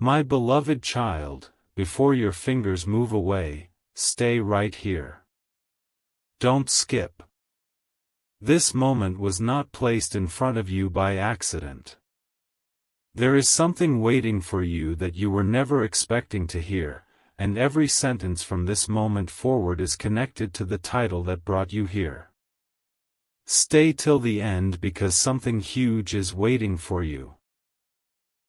My beloved child, before your fingers move away, stay right here. Don't skip. This moment was not placed in front of you by accident. There is something waiting for you that you were never expecting to hear, and every sentence from this moment forward is connected to the title that brought you here. Stay till the end because something huge is waiting for you.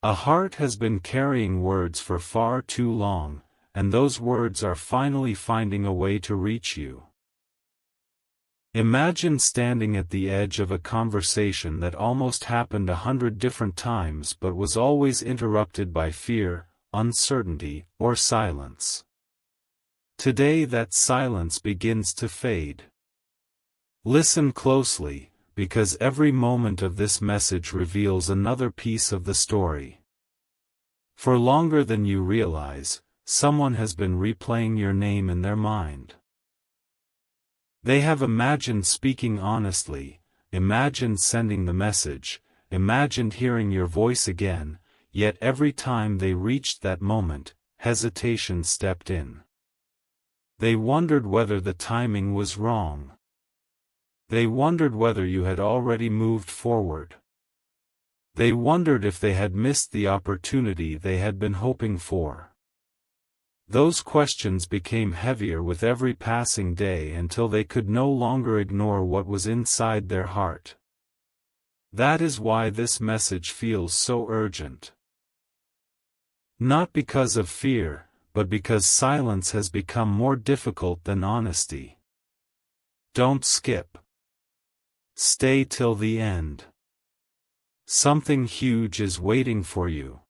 A heart has been carrying words for far too long, and those words are finally finding a way to reach you. Imagine standing at the edge of a conversation that almost happened 100 different times but was always interrupted by fear, uncertainty, or silence. Today that silence begins to fade. Listen closely, because every moment of this message reveals another piece of the story. For longer than you realize, someone has been replaying your name in their mind. They have imagined speaking honestly, imagined sending the message, imagined hearing your voice again, yet every time they reached that moment, hesitation stepped in. They wondered whether the timing was wrong. They wondered whether you had already moved forward. They wondered if they had missed the opportunity they had been hoping for. Those questions became heavier with every passing day until they could no longer ignore what was inside their heart. That is why this message feels so urgent. Not because of fear, but because silence has become more difficult than honesty. Don't skip. Stay till the end. Something huge is waiting for you.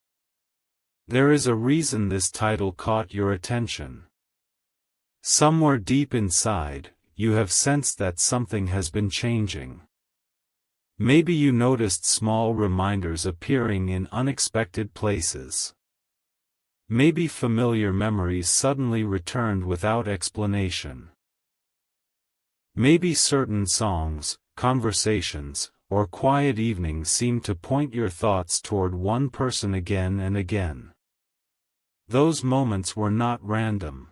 There is a reason this title caught your attention. Somewhere deep inside, you have sensed that something has been changing. Maybe you noticed small reminders appearing in unexpected places. Maybe familiar memories suddenly returned without explanation. Maybe certain songs, conversations, or quiet evenings seem to point your thoughts toward one person again and again. Those moments were not random.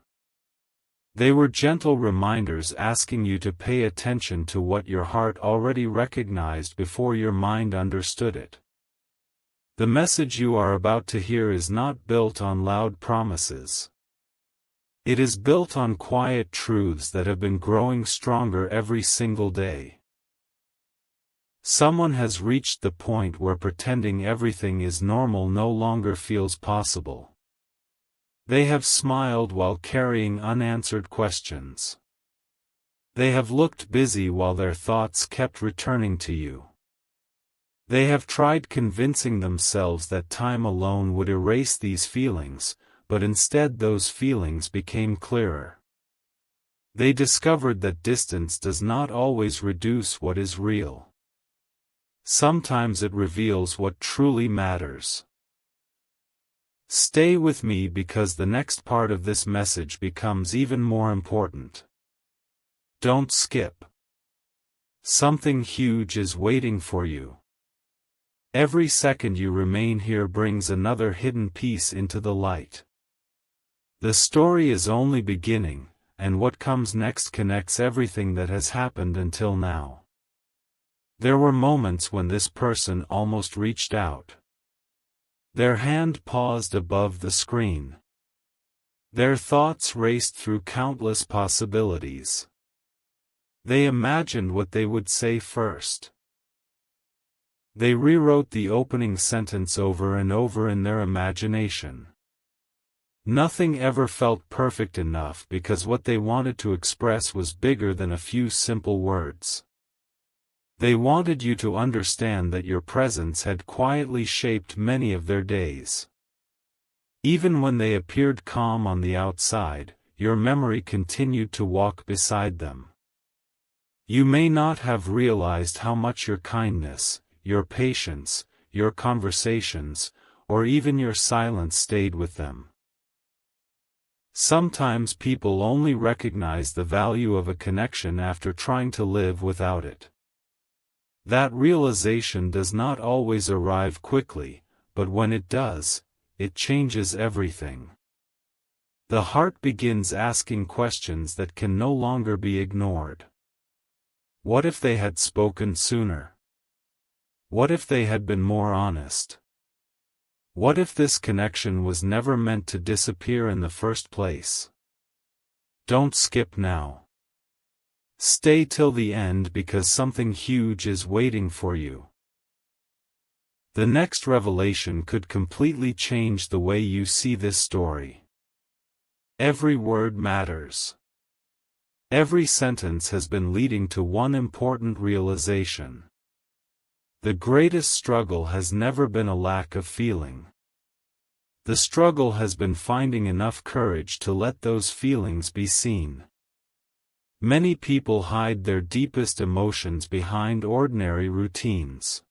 They were gentle reminders asking you to pay attention to what your heart already recognized before your mind understood it. The message you are about to hear is not built on loud promises. It is built on quiet truths that have been growing stronger every single day. Someone has reached the point where pretending everything is normal no longer feels possible. They have smiled while carrying unanswered questions. They have looked busy while their thoughts kept returning to you. They have tried convincing themselves that time alone would erase these feelings, but instead those feelings became clearer. They discovered that distance does not always reduce what is real. Sometimes it reveals what truly matters. Stay with me because the next part of this message becomes even more important. Don't skip. Something huge is waiting for you. Every second you remain here brings another hidden piece into the light. The story is only beginning, and what comes next connects everything that has happened until now. There were moments when this person almost reached out. Their hand paused above the screen. Their thoughts raced through countless possibilities. They imagined what they would say first. They rewrote the opening sentence over and over in their imagination. Nothing ever felt perfect enough because what they wanted to express was bigger than a few simple words. They wanted you to understand that your presence had quietly shaped many of their days. Even when they appeared calm on the outside, your memory continued to walk beside them. You may not have realized how much your kindness, your patience, your conversations, or even your silence stayed with them. Sometimes people only recognize the value of a connection after trying to live without it. That realization does not always arrive quickly, but when it does, it changes everything. The heart begins asking questions that can no longer be ignored. What if they had spoken sooner? What if they had been more honest? What if this connection was never meant to disappear in the first place? Don't skip now. Stay till the end because something huge is waiting for you. The next revelation could completely change the way you see this story. Every word matters. Every sentence has been leading to one important realization. The greatest struggle has never been a lack of feeling. The struggle has been finding enough courage to let those feelings be seen. Many people hide their deepest emotions behind ordinary routines.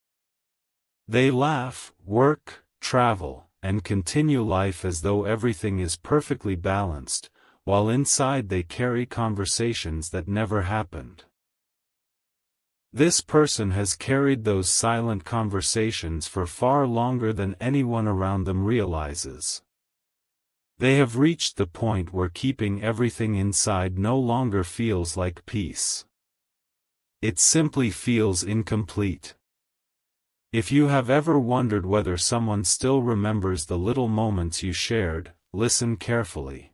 They laugh, work, travel, and continue life as though everything is perfectly balanced, while inside they carry conversations that never happened. This person has carried those silent conversations for far longer than anyone around them realizes. They have reached the point where keeping everything inside no longer feels like peace. It simply feels incomplete. If you have ever wondered whether someone still remembers the little moments you shared, listen carefully.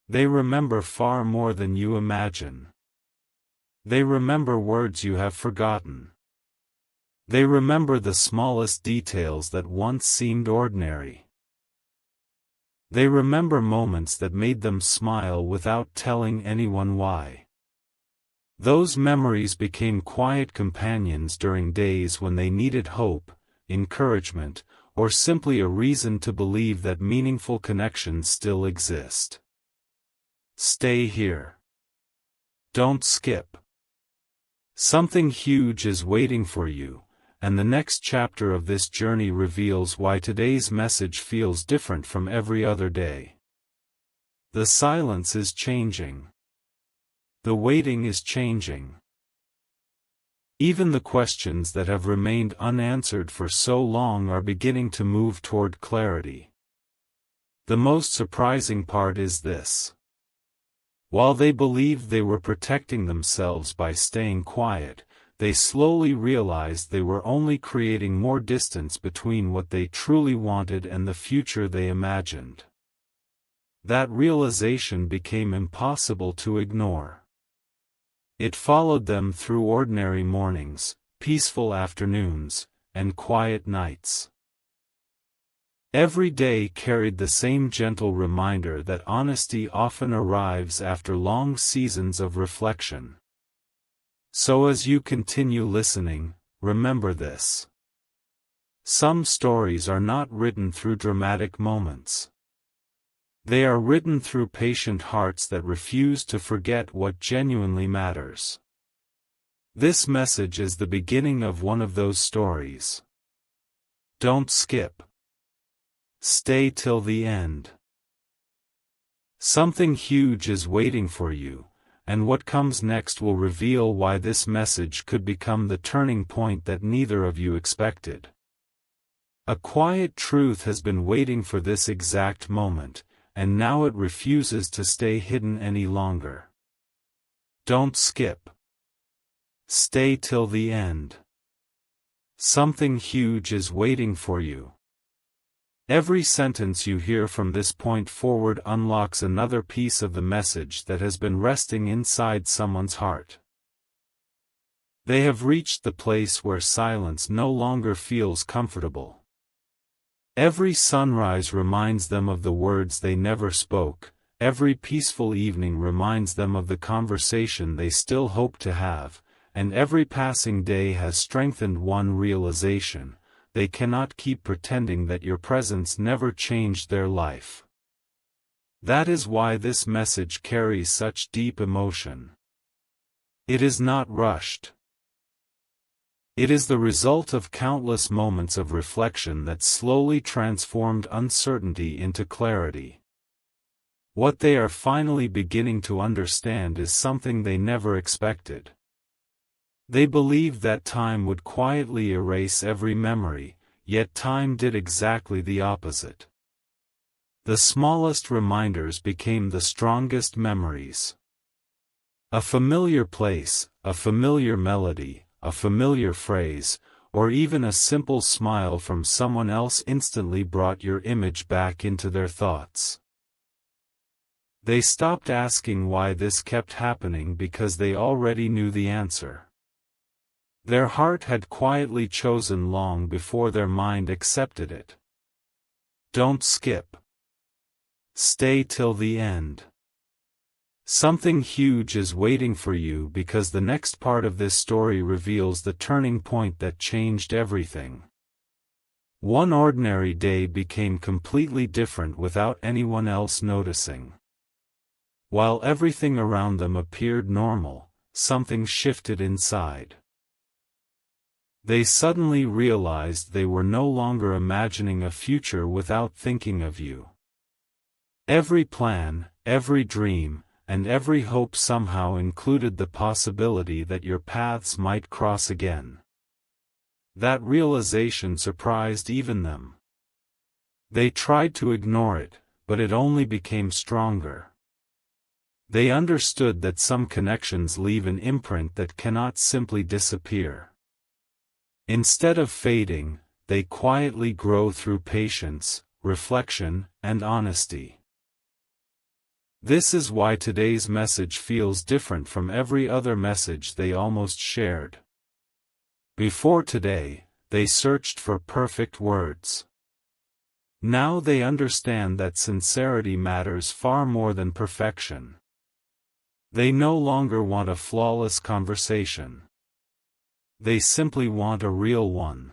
They remember far more than you imagine. They remember words you have forgotten. They remember the smallest details that once seemed ordinary. They remember moments that made them smile without telling anyone why. Those memories became quiet companions during days when they needed hope, encouragement, or simply a reason to believe that meaningful connections still exist. Stay here. Don't skip. Something huge is waiting for you, and the next chapter of this journey reveals why today's message feels different from every other day. The silence is changing. The waiting is changing. Even the questions that have remained unanswered for so long are beginning to move toward clarity. The most surprising part is this. While they believed they were protecting themselves by staying quiet, they slowly realized they were only creating more distance between what they truly wanted and the future they imagined. That realization became impossible to ignore. It followed them through ordinary mornings, peaceful afternoons, and quiet nights. Every day carried the same gentle reminder that honesty often arrives after long seasons of reflection. So as you continue listening, remember this. Some stories are not written through dramatic moments. They are written through patient hearts that refuse to forget what genuinely matters. This message is the beginning of one of those stories. Don't skip. Stay till the end. Something huge is waiting for you, and what comes next will reveal why this message could become the turning point that neither of you expected. A quiet truth has been waiting for this exact moment, and now it refuses to stay hidden any longer. Don't skip. Stay till the end. Something huge is waiting for you. Every sentence you hear from this point forward unlocks another piece of the message that has been resting inside someone's heart. They have reached the place where silence no longer feels comfortable. Every sunrise reminds them of the words they never spoke, every peaceful evening reminds them of the conversation they still hope to have, and every passing day has strengthened one realization: they cannot keep pretending that your presence never changed their life. That is why this message carries such deep emotion. It is not rushed. It is the result of countless moments of reflection that slowly transformed uncertainty into clarity. What they are finally beginning to understand is something they never expected. They believed that time would quietly erase every memory, yet time did exactly the opposite. The smallest reminders became the strongest memories. A familiar place, a familiar melody, a familiar phrase, or even a simple smile from someone else instantly brought your image back into their thoughts. They stopped asking why this kept happening because they already knew the answer. Their heart had quietly chosen long before their mind accepted it. Don't skip. Stay till the end. Something huge is waiting for you because the next part of this story reveals the turning point that changed everything. One ordinary day became completely different without anyone else noticing. While everything around them appeared normal, something shifted inside. They suddenly realized they were no longer imagining a future without thinking of you. Every plan, every dream, and every hope somehow included the possibility that your paths might cross again. That realization surprised even them. They tried to ignore it, but it only became stronger. They understood that some connections leave an imprint that cannot simply disappear. Instead of fading, they quietly grow through patience, reflection, and honesty. This is why today's message feels different from every other message they almost shared. Before today, they searched for perfect words. Now they understand that sincerity matters far more than perfection. They no longer want a flawless conversation. They simply want a real one.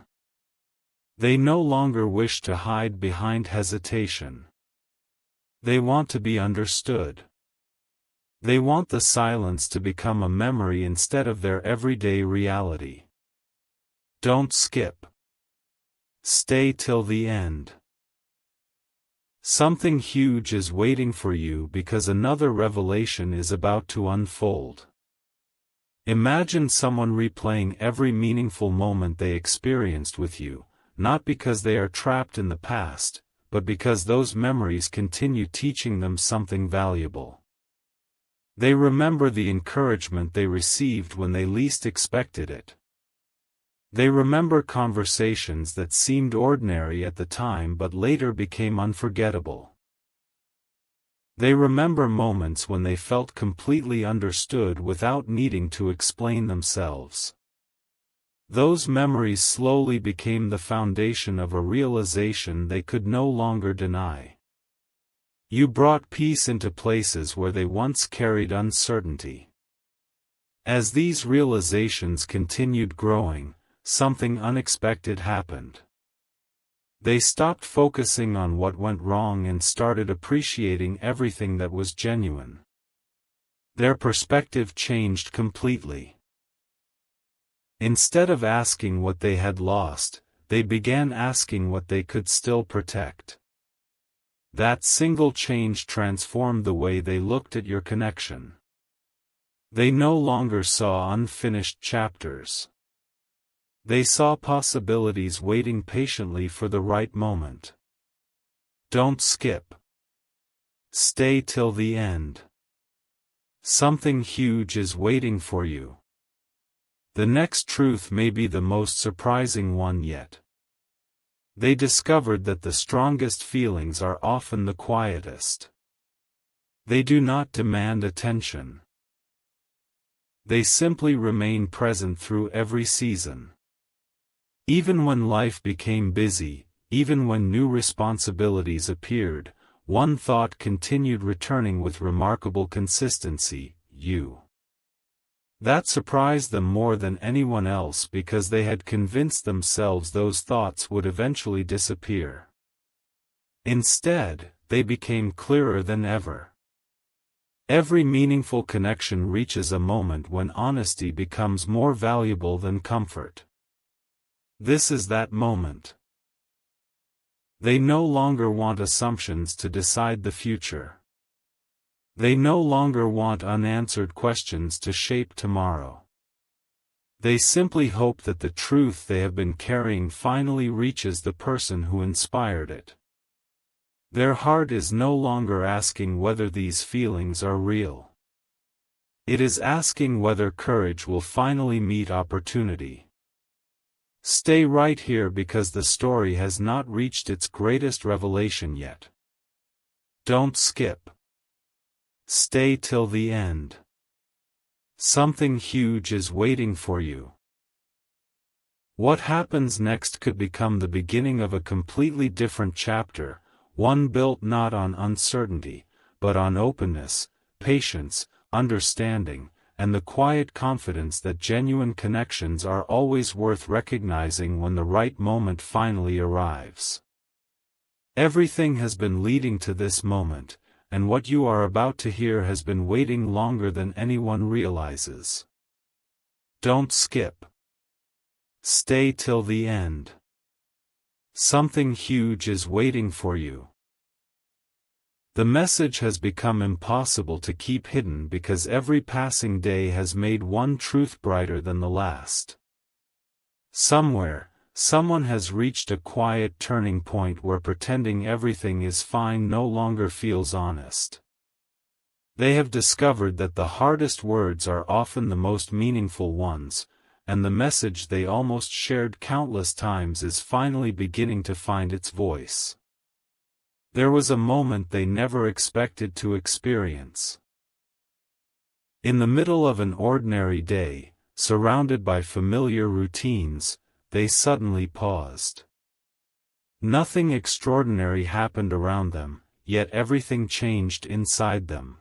They no longer wish to hide behind hesitation. They want to be understood. They want the silence to become a memory instead of their everyday reality. Don't skip. Stay till the end. Something huge is waiting for you because another revelation is about to unfold. Imagine someone replaying every meaningful moment they experienced with you, not because they are trapped in the past, but because those memories continue teaching them something valuable. They remember the encouragement they received when they least expected it. They remember conversations that seemed ordinary at the time but later became unforgettable. They remember moments when they felt completely understood without needing to explain themselves. Those memories slowly became the foundation of a realization they could no longer deny. You brought peace into places where they once carried uncertainty. As these realizations continued growing, something unexpected happened. They stopped focusing on what went wrong and started appreciating everything that was genuine. Their perspective changed completely. Instead of asking what they had lost, they began asking what they could still protect. That single change transformed the way they looked at your connection. They no longer saw unfinished chapters. They saw possibilities waiting patiently for the right moment. Don't skip. Stay till the end. Something huge is waiting for you. The next truth may be the most surprising one yet. They discovered that the strongest feelings are often the quietest. They do not demand attention. They simply remain present through every season. Even when life became busy, even when new responsibilities appeared, one thought continued returning with remarkable consistency: you. That surprised them more than anyone else because they had convinced themselves those thoughts would eventually disappear. Instead, they became clearer than ever. Every meaningful connection reaches a moment when honesty becomes more valuable than comfort. This is that moment. They no longer want assumptions to decide the future. They no longer want unanswered questions to shape tomorrow. They simply hope that the truth they have been carrying finally reaches the person who inspired it. Their heart is no longer asking whether these feelings are real. It is asking whether courage will finally meet opportunity. Stay right here because the story has not reached its greatest revelation yet. Don't skip. Stay till the end. Something huge is waiting for you. What happens next could become the beginning of a completely different chapter, one built not on uncertainty, but on openness, patience, understanding, and the quiet confidence that genuine connections are always worth recognizing when the right moment finally arrives. Everything has been leading to this moment, and what you are about to hear has been waiting longer than anyone realizes. Don't skip. Stay till the end. Something huge is waiting for you. The message has become impossible to keep hidden because every passing day has made one truth brighter than the last. Somewhere, someone has reached a quiet turning point where pretending everything is fine no longer feels honest. They have discovered that the hardest words are often the most meaningful ones, and the message they almost shared countless times is finally beginning to find its voice. There was a moment they never expected to experience. In the middle of an ordinary day, surrounded by familiar routines, they suddenly paused. Nothing extraordinary happened around them, yet everything changed inside them.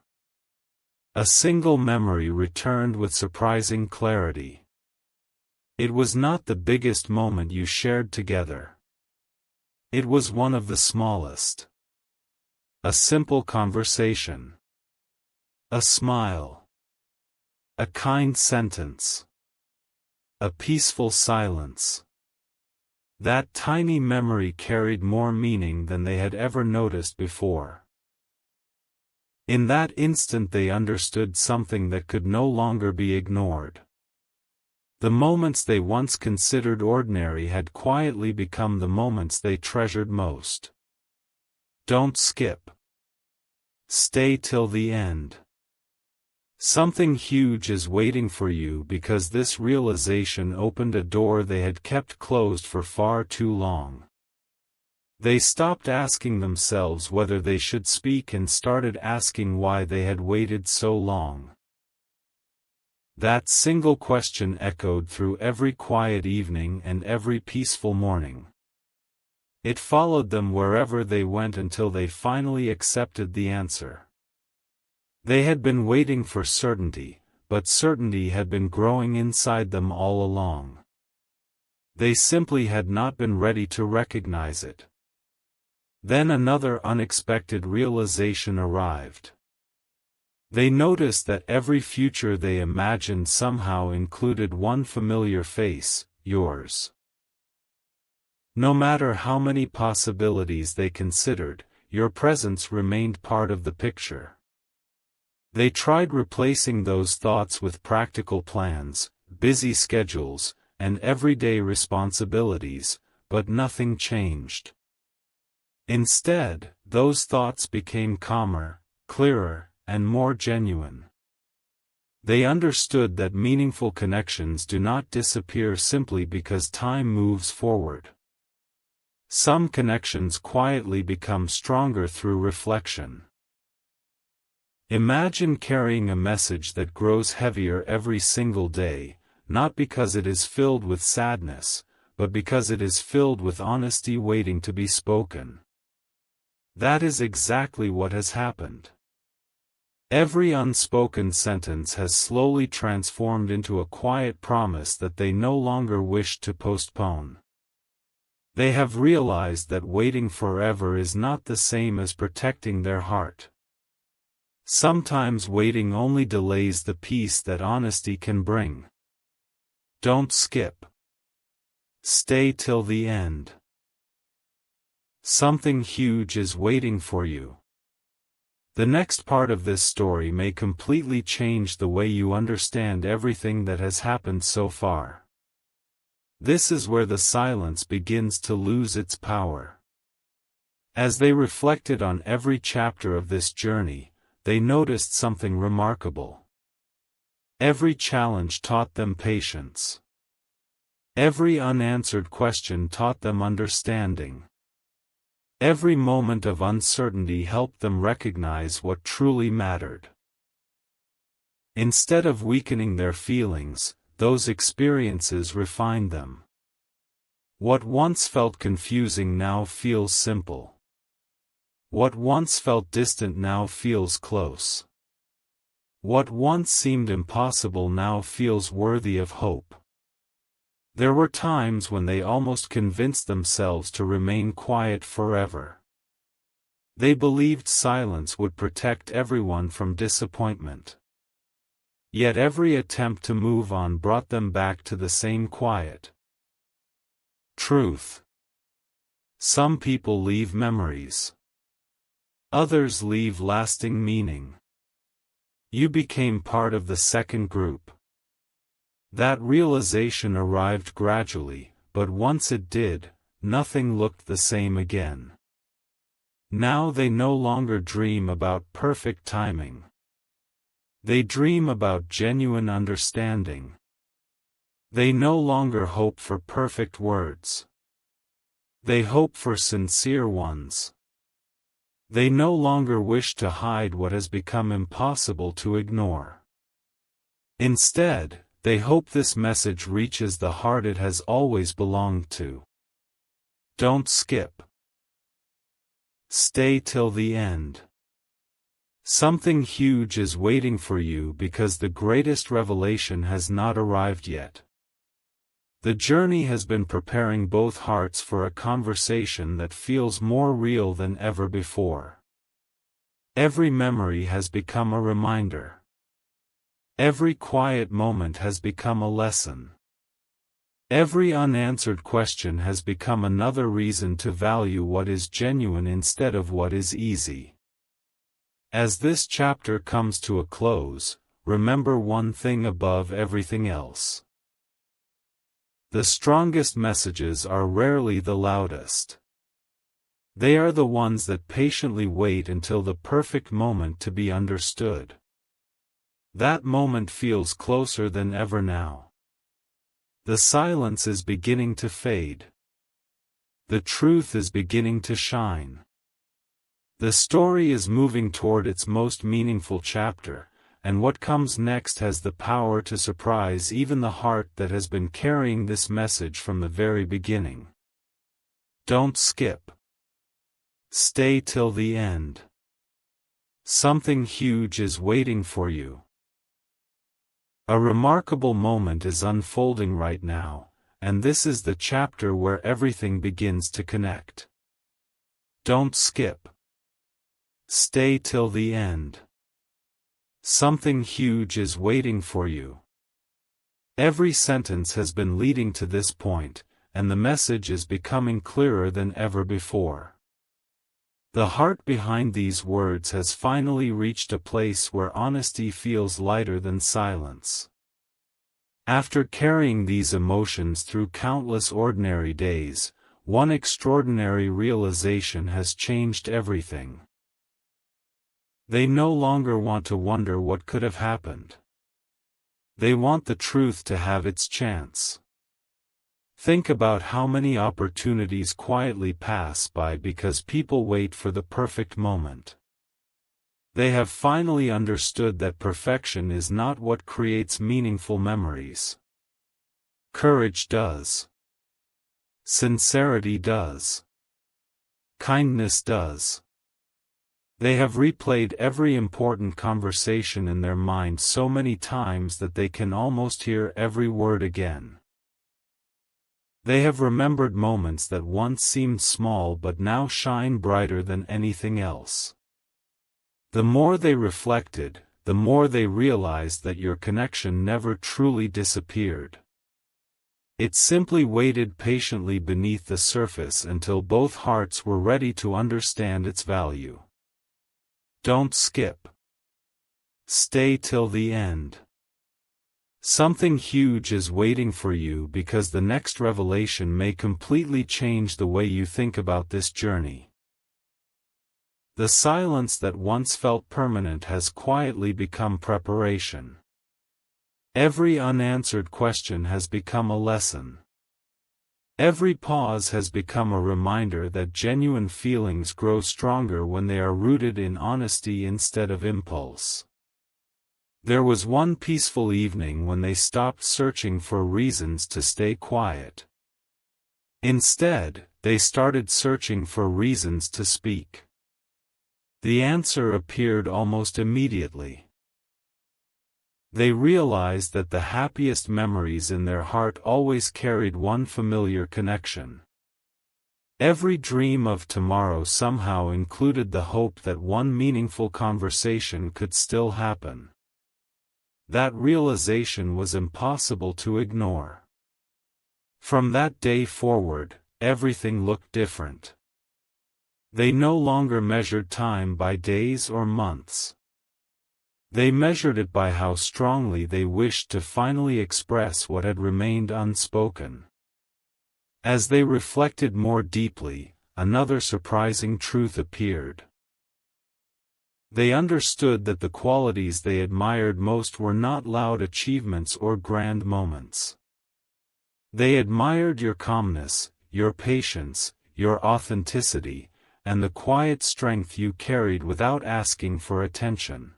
A single memory returned with surprising clarity. It was not the biggest moment you shared together. It was one of the smallest. A simple conversation. A smile. A kind sentence. A peaceful silence. That tiny memory carried more meaning than they had ever noticed before. In that instant they understood something that could no longer be ignored. The moments they once considered ordinary had quietly become the moments they treasured most. Don't skip. Stay till the end. Something huge is waiting for you because this realization opened a door they had kept closed for far too long. They stopped asking themselves whether they should speak and started asking why they had waited so long. That single question echoed through every quiet evening and every peaceful morning. It followed them wherever they went until they finally accepted the answer. They had been waiting for certainty, but certainty had been growing inside them all along. They simply had not been ready to recognize it. Then another unexpected realization arrived. They noticed that every future they imagined somehow included one familiar face, yours. No matter how many possibilities they considered, your presence remained part of the picture. They tried replacing those thoughts with practical plans, busy schedules, and everyday responsibilities, but nothing changed. Instead, those thoughts became calmer, clearer, and more genuine. They understood that meaningful connections do not disappear simply because time moves forward. Some connections quietly become stronger through reflection. Imagine carrying a message that grows heavier every single day, not because it is filled with sadness, but because it is filled with honesty waiting to be spoken. That is exactly what has happened. Every unspoken sentence has slowly transformed into a quiet promise that they no longer wish to postpone. They have realized that waiting forever is not the same as protecting their heart. Sometimes waiting only delays the peace that honesty can bring. Don't skip. Stay till the end. Something huge is waiting for you. The next part of this story may completely change the way you understand everything that has happened so far. This is where the silence begins to lose its power. As they reflected on every chapter of this journey, they noticed something remarkable. Every challenge taught them patience. Every unanswered question taught them understanding. Every moment of uncertainty helped them recognize what truly mattered. Instead of weakening their feelings, those experiences refined them. What once felt confusing now feels simple. What once felt distant now feels close. What once seemed impossible now feels worthy of hope. There were times when they almost convinced themselves to remain quiet forever. They believed silence would protect everyone from disappointment. Yet every attempt to move on brought them back to the same quiet. Truth. Some people leave memories. Others leave lasting meaning. You became part of the second group. That realization arrived gradually, but once it did, nothing looked the same again. Now they no longer dream about perfect timing. They dream about genuine understanding. They no longer hope for perfect words. They hope for sincere ones. They no longer wish to hide what has become impossible to ignore. Instead, they hope this message reaches the heart it has always belonged to. Don't skip. Stay till the end. Something huge is waiting for you because the greatest revelation has not arrived yet. The journey has been preparing both hearts for a conversation that feels more real than ever before. Every memory has become a reminder. Every quiet moment has become a lesson. Every unanswered question has become another reason to value what is genuine instead of what is easy. As this chapter comes to a close, remember one thing above everything else. The strongest messages are rarely the loudest. They are the ones that patiently wait until the perfect moment to be understood. That moment feels closer than ever now. The silence is beginning to fade. The truth is beginning to shine. The story is moving toward its most meaningful chapter, and what comes next has the power to surprise even the heart that has been carrying this message from the very beginning. Don't skip. Stay till the end. Something huge is waiting for you. A remarkable moment is unfolding right now, and this is the chapter where everything begins to connect. Don't skip. Stay till the end. Something huge is waiting for you. Every sentence has been leading to this point, and the message is becoming clearer than ever before. The heart behind these words has finally reached a place where honesty feels lighter than silence. After carrying these emotions through countless ordinary days, one extraordinary realization has changed everything. They no longer want to wonder what could have happened. They want the truth to have its chance. Think about how many opportunities quietly pass by because people wait for the perfect moment. They have finally understood that perfection is not what creates meaningful memories. Courage does. Sincerity does. Kindness does. They have replayed every important conversation in their mind so many times that they can almost hear every word again. They have remembered moments that once seemed small but now shine brighter than anything else. The more they reflected, the more they realized that your connection never truly disappeared. It simply waited patiently beneath the surface until both hearts were ready to understand its value. Don't skip. Stay till the end. Something huge is waiting for you because the next revelation may completely change the way you think about this journey. The silence that once felt permanent has quietly become preparation. Every unanswered question has become a lesson. Every pause has become a reminder that genuine feelings grow stronger when they are rooted in honesty instead of impulse. There was one peaceful evening when they stopped searching for reasons to stay quiet. Instead, they started searching for reasons to speak. The answer appeared almost immediately. They realized that the happiest memories in their heart always carried one familiar connection. Every dream of tomorrow somehow included the hope that one meaningful conversation could still happen. That realization was impossible to ignore. From that day forward, everything looked different. They no longer measured time by days or months. They measured it by how strongly they wished to finally express what had remained unspoken. As they reflected more deeply, another surprising truth appeared. They understood that the qualities they admired most were not loud achievements or grand moments. They admired your calmness, your patience, your authenticity, and the quiet strength you carried without asking for attention.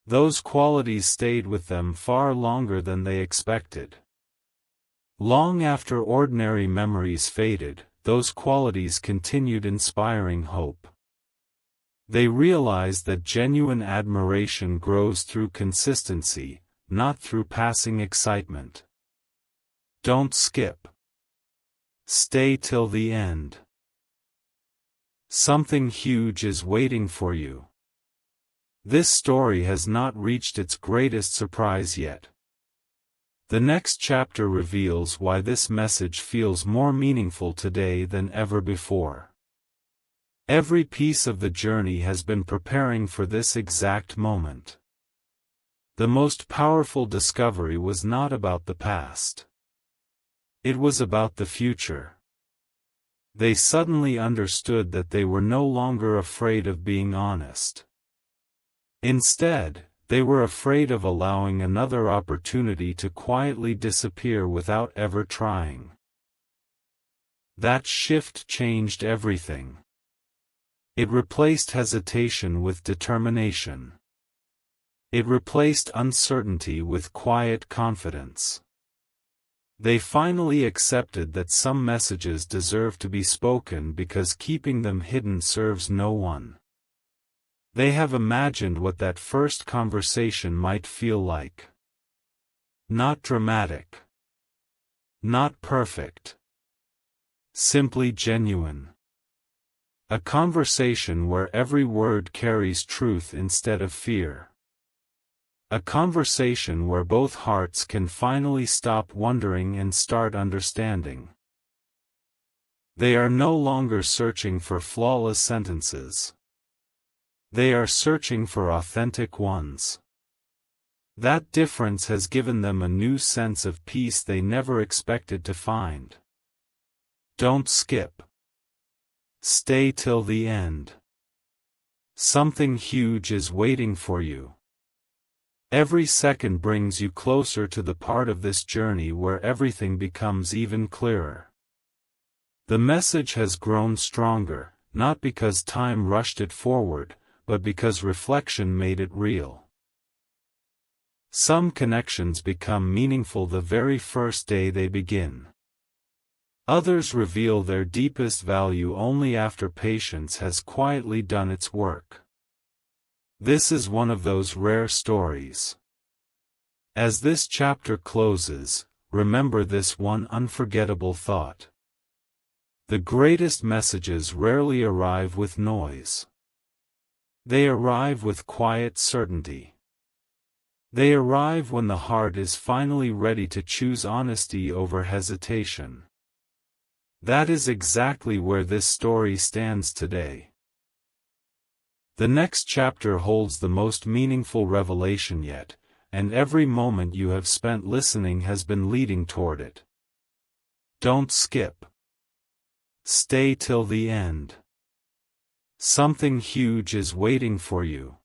Those qualities stayed with them far longer than they expected. Long after ordinary memories faded, those qualities continued inspiring hope. They realized that genuine admiration grows through consistency, not through passing excitement. Don't skip. Stay till the end. Something huge is waiting for you. This story has not reached its greatest surprise yet. The next chapter reveals why this message feels more meaningful today than ever before. Every piece of the journey has been preparing for this exact moment. The most powerful discovery was not about the past. It was about the future. They suddenly understood that they were no longer afraid of being honest. Instead, they were afraid of allowing another opportunity to quietly disappear without ever trying. That shift changed everything. It replaced hesitation with determination. It replaced uncertainty with quiet confidence. They finally accepted that some messages deserve to be spoken because keeping them hidden serves no one. They have imagined what that first conversation might feel like. Not dramatic. Not perfect. Simply genuine. A conversation where every word carries truth instead of fear. A conversation where both hearts can finally stop wondering and start understanding. They are no longer searching for flawless sentences. They are searching for authentic ones. That difference has given them a new sense of peace they never expected to find. Don't skip. Stay till the end. Something huge is waiting for you. Every second brings you closer to the part of this journey where everything becomes even clearer. The message has grown stronger, not because time rushed it forward, but because reflection made it real. Some connections become meaningful the very first day they begin. Others reveal their deepest value only after patience has quietly done its work. This is one of those rare stories. As this chapter closes, remember this one unforgettable thought. The greatest messages rarely arrive with noise. They arrive with quiet certainty. They arrive when the heart is finally ready to choose honesty over hesitation. That is exactly where this story stands today. The next chapter holds the most meaningful revelation yet, and every moment you have spent listening has been leading toward it. Don't skip. Stay till the end. Something huge is waiting for you.